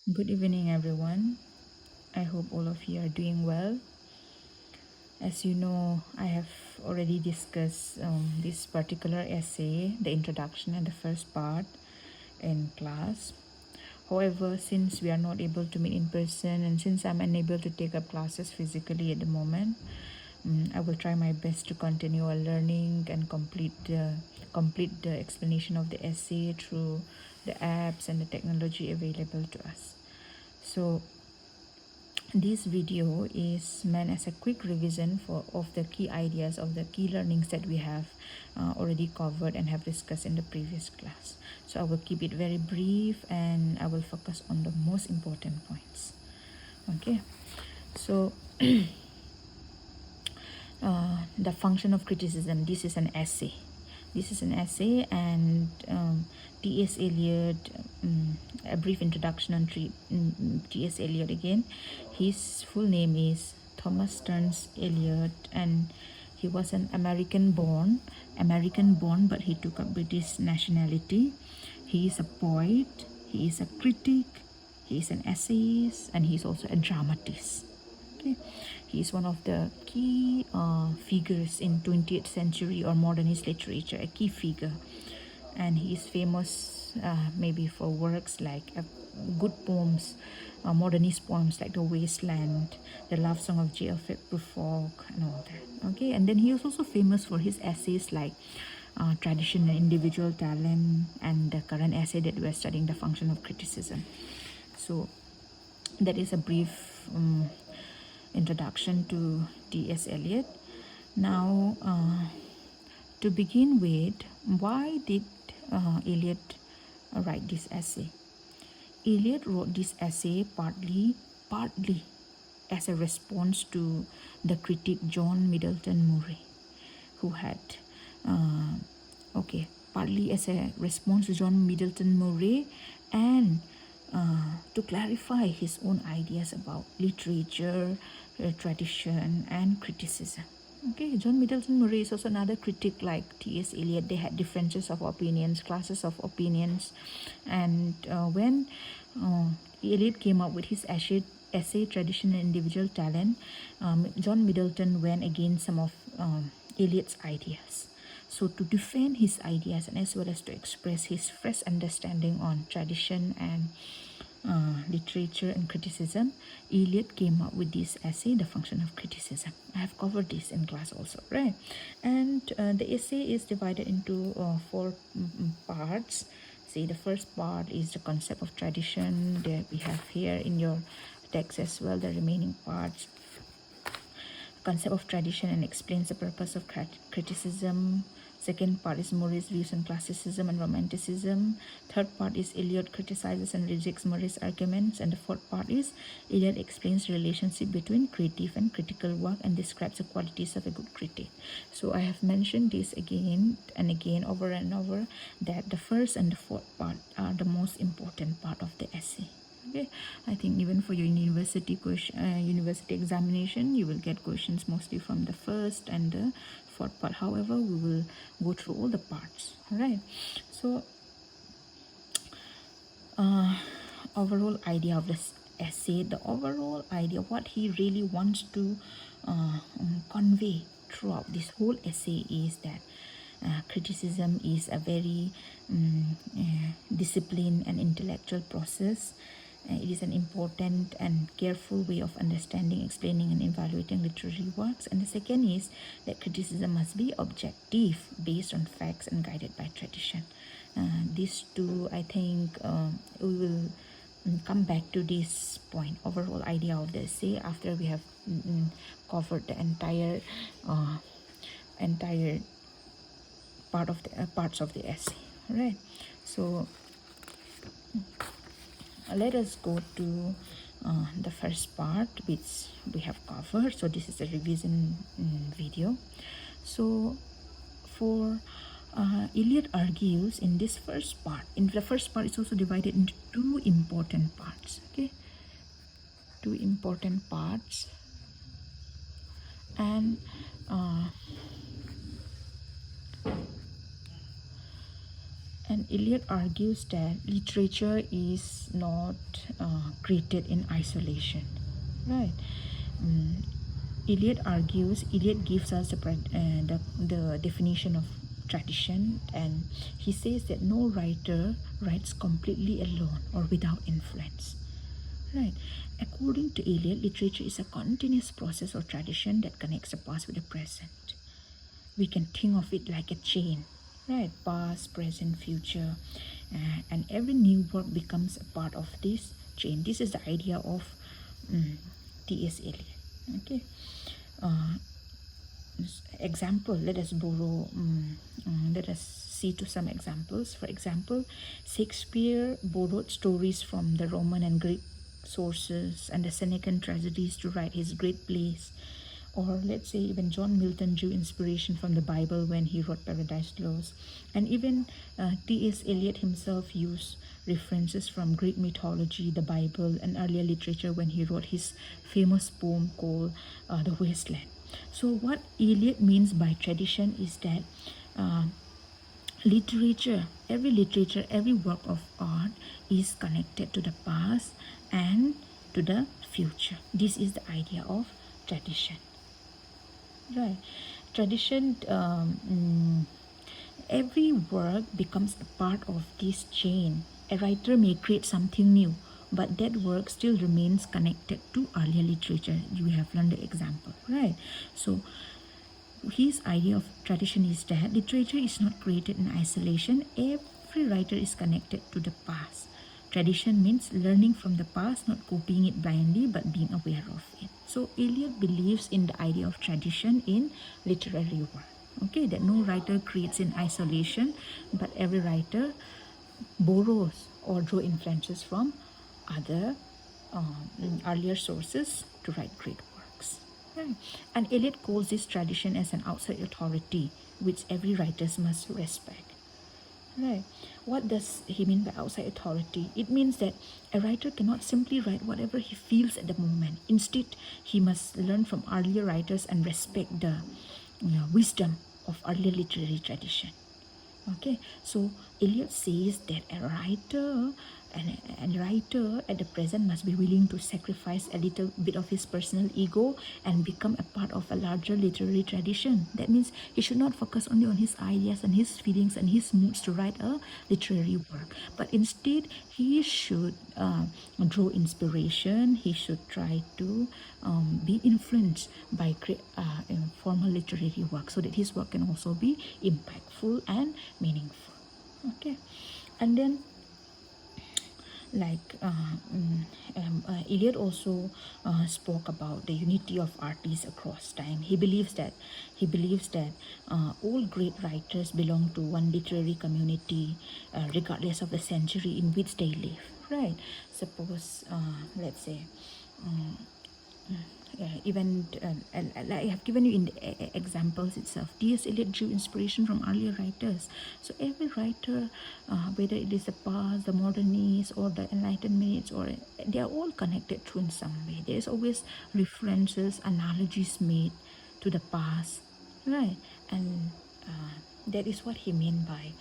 Good evening, everyone. I hope all of you are doing well. As you know, I have already discussed this particular essay, the introduction and the first part, in class. However, since we are not able to meet in person and since I'm unable to take up classes physically at the moment, I will try my best to continue our learning and complete the explanation of the essay through the apps and the technology available to us. So this video is meant as a quick revision of the key ideas of the key learnings that we have already covered and have discussed in the previous class. So I will keep it very brief and I will focus on the most important points. Okay, so the function of criticism. This is an essay. This is an essay, and T.S. Eliot. A brief introduction on T.S. Eliot again. His full name is Thomas Stearns Eliot, and he was an American born, but he took up British nationality. He is a poet. He is a critic. He is an essayist, and he is also a dramatist. Okay. He is one of the key figures in 20th century or modernist literature, a key figure. And he is famous maybe for works like good poems, modernist poems like The Wasteland, The Love Song of J.F. Prufrock, and all that. Okay, and then he is also famous for his essays like Tradition and Individual Talent, and the current essay that we are studying, The Function of Criticism. So that is a brief introduction to T.S. Eliot. Now, to begin with, why did Eliot write this essay? Eliot wrote this essay partly as a response to the critic John Middleton Murray, who had partly as a response to John Middleton Murray, and to clarify his own ideas about literature, tradition, and criticism. Okay, John Middleton Murray is also another critic like T.S. Eliot. They had differences of opinions, classes of opinions, and when Eliot came up with his essay Tradition and Individual Talent, John Middleton went against some of Eliot's ideas. So to defend his ideas and as well as to express his fresh understanding on tradition and literature and criticism, Eliot came up with this essay, The Function of Criticism. I have covered this in class also, right? And the essay is divided into four parts. See, the first part is the concept of tradition that we have here in your text as well. The remaining parts, concept of tradition and explains the purpose of criticism. Second part is Murray's views on classicism and romanticism. Third part is Eliot criticizes and rejects Murray's arguments. And the fourth part is Eliot explains the relationship between creative and critical work and describes the qualities of a good critic. So I have mentioned this again and again, over and over, that the first and the fourth part are the most important part of the essay. Okay, I think even for your university examination, you will get questions mostly from the first and the fourth part. However, we will go through all the parts. All right. So, overall idea of this essay, the overall idea, what he really wants to convey throughout this whole essay is that criticism is a very disciplined and intellectual process. It is an important and careful way of understanding, explaining, and evaluating literary works. And the second is that criticism must be objective, based on facts, and guided by tradition. These two, I think, we will come back to this point, overall idea of the essay, after we have covered the entire parts of the essay. All right. So let us go to the first part, which we have covered. So this is a revision video. So for Eliot argues in this first part, the first part is also divided into two important parts. Okay, two important parts, and And Eliot argues that literature is not created in isolation, right? Mm, Eliot gives us the definition of tradition, and he says that no writer writes completely alone or without influence. Right. According to Eliot, literature is a continuous process or tradition that connects the past with the present. We can think of it like a chain, right? Past, present, future, and every new work becomes a part of this chain. This is the idea of T.S. Eliot. Okay. Uh, Example, let us borrow, let us see to some examples. For example, Shakespeare borrowed stories from the Roman and Greek sources and the Senecan tragedies to write his great plays. Or let's say even John Milton drew inspiration from the Bible when he wrote Paradise Lost. And even T.S. Eliot himself used references from Greek mythology, the Bible, and earlier literature when he wrote his famous poem called The Wasteland. So what Eliot means by tradition is that uh, literature, every work of art is connected to the past and to the future. This is the idea of tradition. Right. Tradition, every work becomes a part of this chain. A writer may create something new, but that work still remains connected to earlier literature. You have learned the example, right? So his idea of tradition is that literature is not created in isolation. Every writer is connected to the past. Tradition means learning from the past, not copying it blindly, but being aware of it. So Eliot believes in the idea of tradition in literary work. Okay, that no writer creates in isolation, but every writer borrows or draw influences from other earlier sources to write great works. Right. And Eliot calls this tradition as an outside authority, which every writer must respect. Right. What does he mean by outside authority? It means that a writer cannot simply write whatever he feels at the moment. Instead, he must learn from earlier writers and respect the wisdom of earlier literary tradition. Okay, so Eliot says that a writer and writer at the present must be willing to sacrifice a little bit of his personal ego and become a part of a larger literary tradition. That means he should not focus only on his ideas and his feelings and his moods to write a literary work, but instead he should draw inspiration. He should try to be influenced by formal literary work so that his work can also be impactful and meaningful. Okay, and then like Eliot also spoke about the unity of artists across time. He believes that all great writers belong to one literary community, regardless of the century in which they live. Right? Suppose, let's say. Even I have given you in the examples itself. T.S. Eliot drew inspiration from earlier writers. So every writer, whether it is the past, the modernists, or the Enlightenment, or they are all connected through in some way. There is always references, analogies made to the past, right? And that is what he meant by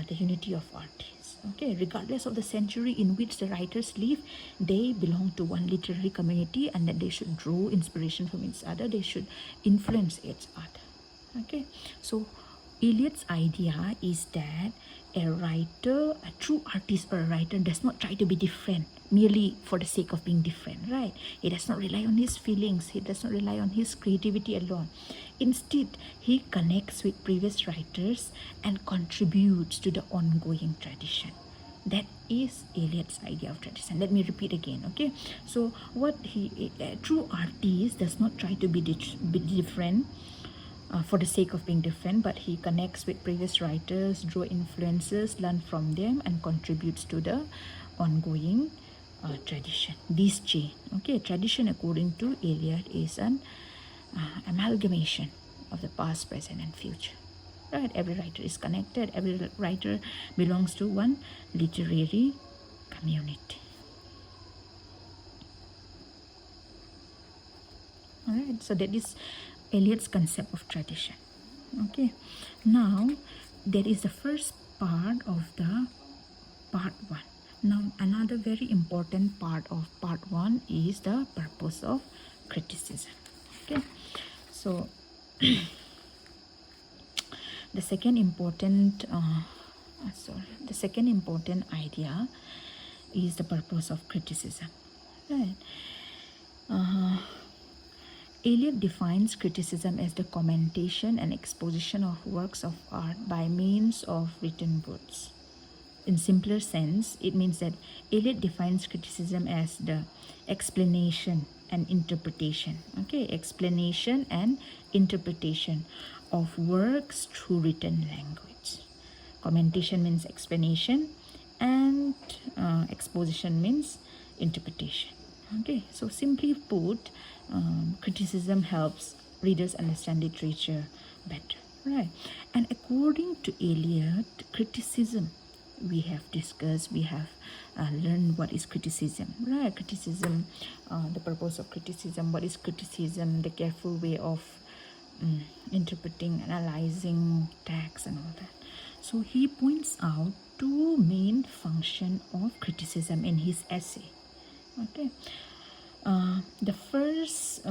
the unity of artists. Okay, regardless of the century in which the writers live, they belong to one literary community, and that they should draw inspiration from each other. They should influence each other. Okay, so Eliot's idea is that a writer, a true artist or a writer, does not try to be different merely for the sake of being different, right? He does not rely on his feelings. He does not rely on his creativity alone. Instead, he connects with previous writers and contributes to the ongoing tradition. That is Eliot's idea of tradition. Let me repeat again, okay? So, a true artist does not try to be different for the sake of being different, but he connects with previous writers, draw influences, learn from them, and contributes to the ongoing tradition. This chain, okay? Tradition, according to Eliot, is an amalgamation of the past, present, and future. Right? Every writer is connected. Every writer belongs to one literary community. All right. So that is Eliot's concept of tradition. Okay. Now, that is the first part of the part 1. Now, another very important part of part 1 is the purpose of criticism. Okay, so the second important the second important idea is the purpose of criticism, right? Eliot defines criticism as the commentation and exposition of works of art by means of written words. In simpler sense, it means that Eliot defines criticism as the explanation and interpretation. Okay, explanation and interpretation of works through written language. Commentation means explanation, and exposition means interpretation. Okay, so simply put, criticism helps readers understand literature better, right? And according to Eliot, criticism, we have discussed, we have learned what is criticism, right? Criticism, the purpose of criticism, what is criticism, the careful way of interpreting, analyzing text and all that. So he points out two main functions of criticism in his essay. Okay, the first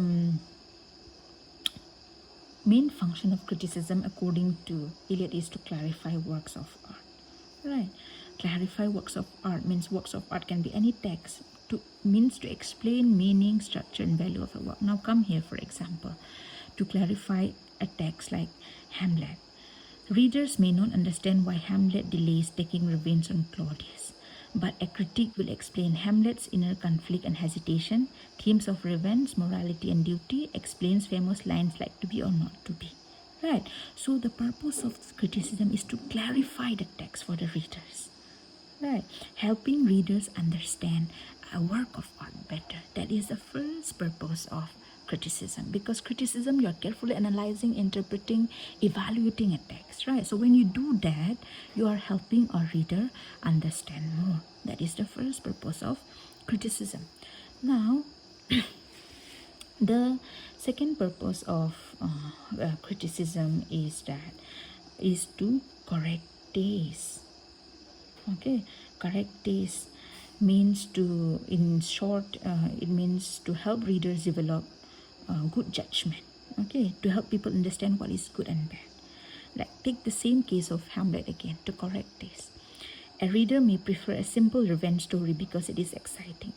main function of criticism, according to Eliot, is to clarify works of art. Right, clarify works of art means works of art can be any text. Means to explain meaning, structure, and value of a work. Now, come here, for example, to clarify a text like Hamlet. Readers may not understand why Hamlet delays taking revenge on Claudius, but a critic will explain Hamlet's inner conflict and hesitation, themes of revenge, morality, and duty, explains famous lines like to be or not to be. Right, so the purpose of criticism is to clarify the text for the readers, right? Helping readers understand a work of art better. That is the first purpose of criticism, because criticism, you're carefully analyzing, interpreting, evaluating a text, right? So when you do that, you are helping a reader understand more. That is the first purpose of criticism. Now, the second purpose of criticism is to correct taste. Okay, correct taste means to, in short, it means to help readers develop good judgment. Okay, to help people understand what is good and bad. Like, take the same case of Hamlet again, to correct taste. A reader may prefer a simple revenge story because it is exciting.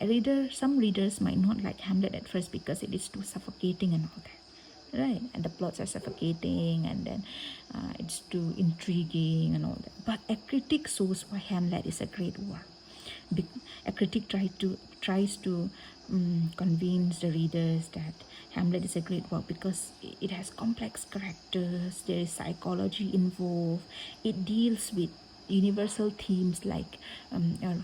Some readers might not like Hamlet at first because it is too suffocating and all that, right? And the plots are suffocating, and then it's too intriguing and all that. But a critic shows why Hamlet is a great work. A critic tries to convince the readers that Hamlet is a great work because it has complex characters, there is psychology involved, it deals with universal themes like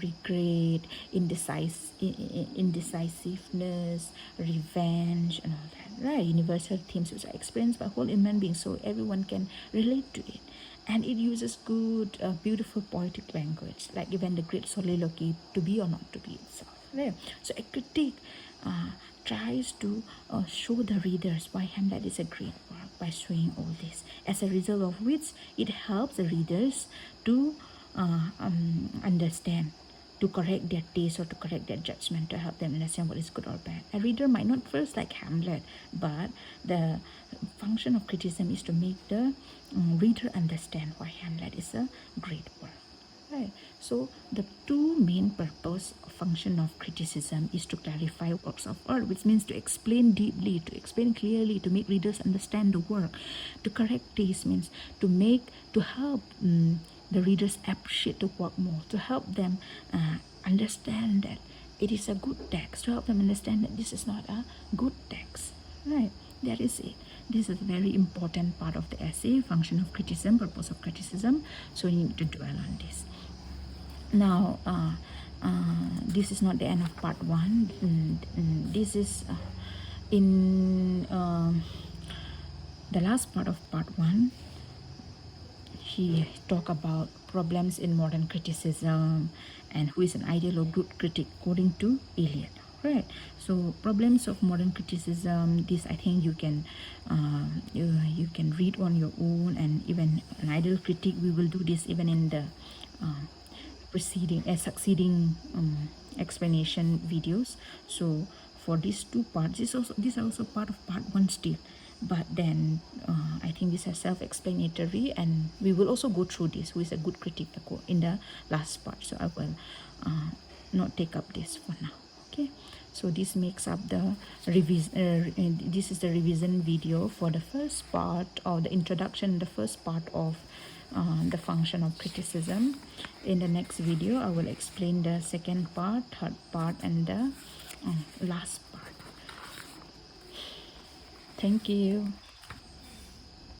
regret, indecisiveness, revenge, and all that, right? Universal themes which are experienced by whole human beings, so everyone can relate to it. And it uses good, beautiful poetic language, like even the great soliloquy, to be or not to be itself, right? So a critic tries to show the readers why Hamlet is a great work by showing all this, as a result of which it helps the readers to understand, to correct their taste or to correct their judgment, to help them understand what is good or bad. A reader might not first like Hamlet, but the function of criticism is to make the reader understand why Hamlet is a great work. Right. So the two main purpose or function of criticism is to clarify works of art, which means to explain deeply, to explain clearly, to make readers understand the work. To correct taste means to help the readers appreciate the work more, to help them understand that it is a good text, to help them understand that this is not a good text. Right. That is it. This is a very important part of the essay, function of criticism, purpose of criticism. So you need to dwell on this. Now, this is not the end of part 1. This is in the last part of part 1. He talk about problems in modern criticism and who is an ideal or good critic according to Eliot. Right. So problems of modern criticism. This I think you can read on your own, and even an ideal critic. We will do this even in the um, preceding succeeding explanation videos. So for these two parts, these are also part of part one still, but then I think these are self-explanatory, and we will also go through this, who is a good critic, in the last part. So I will not take up this for now. Okay, so this makes up the revision. This is the revision video for the first part of the introduction, the first part of the function of criticism. In the next video, I will explain the second part, third part, and the last part. Thank you.